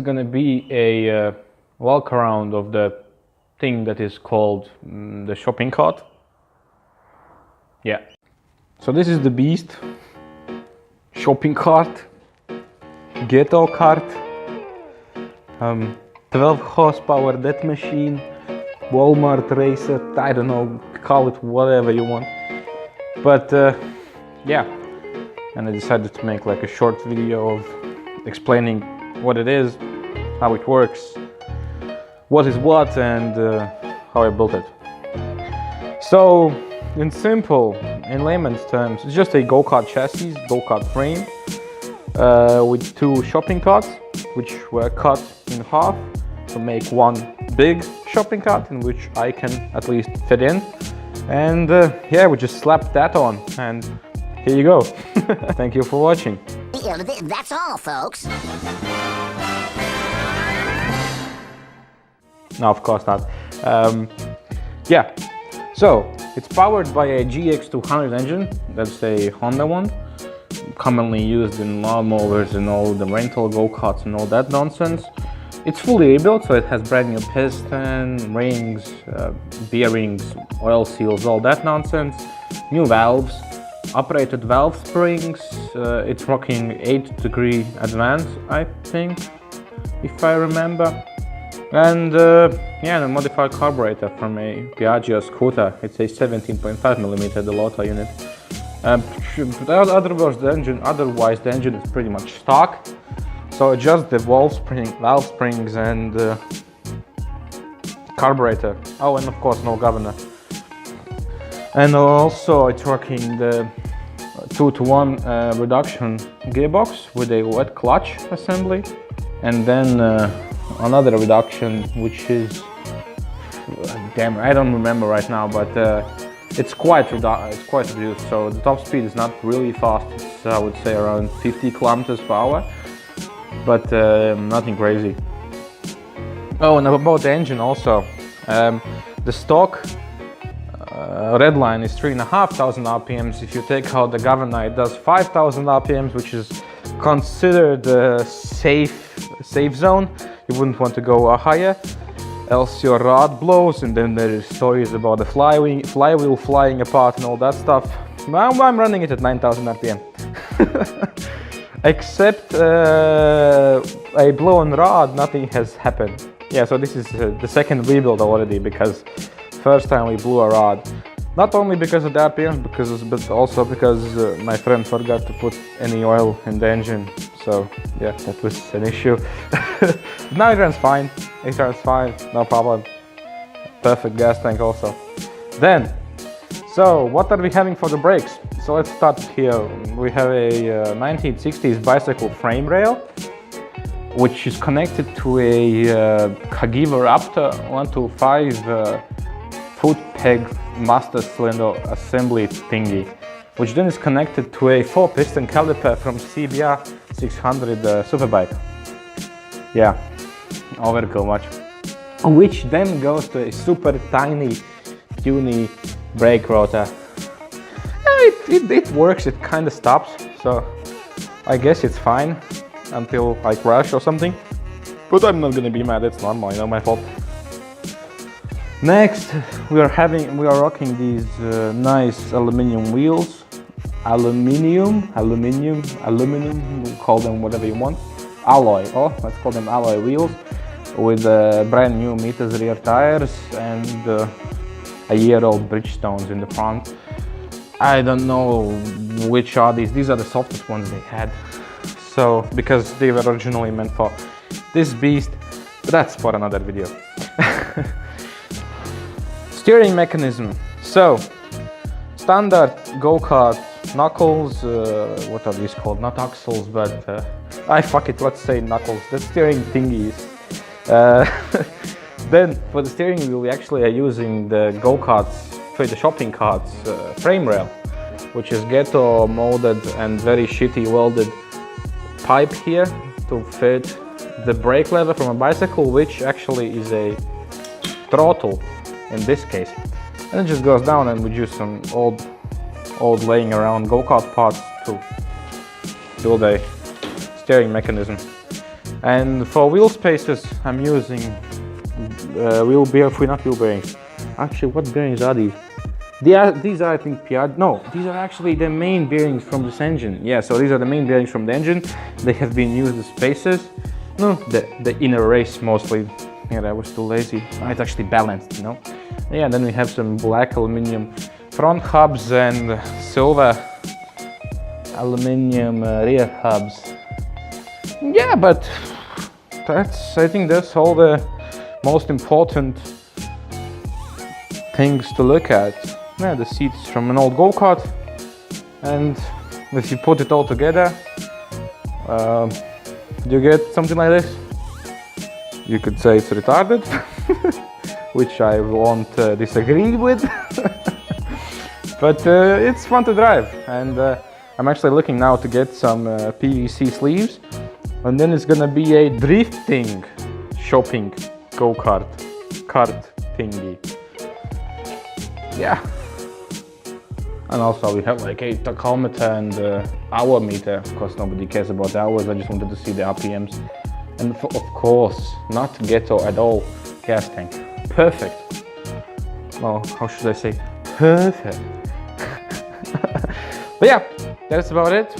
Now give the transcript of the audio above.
Gonna be a walk around of the thing that is called the shopping cart. Yeah. So this is the beast. Shopping cart. Ghetto cart. 12 horsepower death machine. Walmart racer. I don't know. Call it whatever you want. But yeah. And I decided to make like a short video of explaining what it is, how it works, what is what, and how I built it. So, in simple, in layman's terms, it's just a go-kart chassis, go-kart frame, with two shopping carts, which were cut in half to make one big shopping cart in which I can at least fit in. And yeah, we just slapped that on, and here you go. Thank you for watching. That's all, folks. No, of course not. Yeah, so it's powered by a GX200 engine. That's a Honda one, commonly used in lawnmowers and all the rental go-karts and all that nonsense. It's fully rebuilt, so it has brand new piston, rings, bearings, oil seals, all that nonsense, new valves, operated valve springs. It's rocking 8-degree advance, I think, if I remember. And yeah, a modified carburetor from a Piaggio scooter. It's a 17.5mm Delota unit. Otherwise the engine is pretty much stock. So just the valve springs and carburetor. Oh, and of course no governor. And also it's rocking the 2-to-1 reduction gearbox with a wet clutch assembly, and then another reduction which is damn, I don't remember right now, but it's quite reduced. So the top speed is not really fast. It's, I would say, around 50 kilometers per hour, but nothing crazy. Oh, and about the engine also, the stock red line is 3,500 RPMs. If you take out the governor, it does 5,000 RPMs, which is considered a safe zone. You wouldn't want to go higher, else your rod blows, and then there is stories about the flywheel flying apart and all that stuff. I'm running it at 9,000 RPM. Except a blown rod, nothing has happened. Yeah, so this is the second rebuild already, because first time we blew a rod. Not only because of the RPM, but also because my friend forgot to put any oil in the engine. So yeah, that was an issue. Now it runs fine. It runs fine, no problem. Perfect gas tank also. Then, so what are we having for the brakes? So let's start here. We have a 1960s bicycle frame rail, which is connected to a Cagiva Raptor 125 foot peg master cylinder assembly thingy, which then is connected to a 4-piston caliper from CBR 600 Superbike. Yeah, over too much. Which then goes to a super tiny, puny brake rotor. It works, it kind of stops, so I guess it's fine until I crash or something. But I'm not gonna be mad, it's normal, you know, my fault. Next, we are rocking these nice aluminum wheels. Aluminium, call them whatever you want. Alloy, let's call them alloy wheels, with brand new Meters rear tires and a year-old Bridgestones in the front. I don't know which are these are the softest ones they had. So, because they were originally meant for this beast, but that's for another video. Steering mechanism. So, standard go-kart knuckles, what are these called? Not axles, but fuck it, let's say knuckles. The steering thingies. Then for the steering wheel, we actually are using the go-karts, for the shopping carts frame rail, which is ghetto molded and very shitty welded pipe here to fit the brake lever from a bicycle, which actually is a throttle in this case, and it just goes down, and we use some old laying around go-kart parts to build a steering mechanism. And for wheel spaces, I'm using not wheel bearings. Actually, what bearings are these? These are I think Piaggio. No, these are actually the main bearings from this engine. Yeah, so these are the main bearings from the engine. They have been used as spaces. No, the inner race mostly. Yeah, I was too lazy. It's actually balanced, you know. Yeah, then we have some black aluminum front hubs and silver aluminum rear hubs. Yeah, but I think that's all the most important things to look at. Yeah, the seats from an old go-kart, and if you put it all together, you get something like this. You could say it's retarded, which I won't disagree with, but it's fun to drive, and I'm actually looking now to get some PVC sleeves, and then it's gonna be a drifting shopping go-kart cart thingy. Yeah. And also we have like a tachometer and hour meter. Of course nobody cares about the hours, I just wanted to see the RPMs. And of course, not ghetto at all, gas tank. Perfect. Well, how should I say? Perfect. But yeah, that's about it.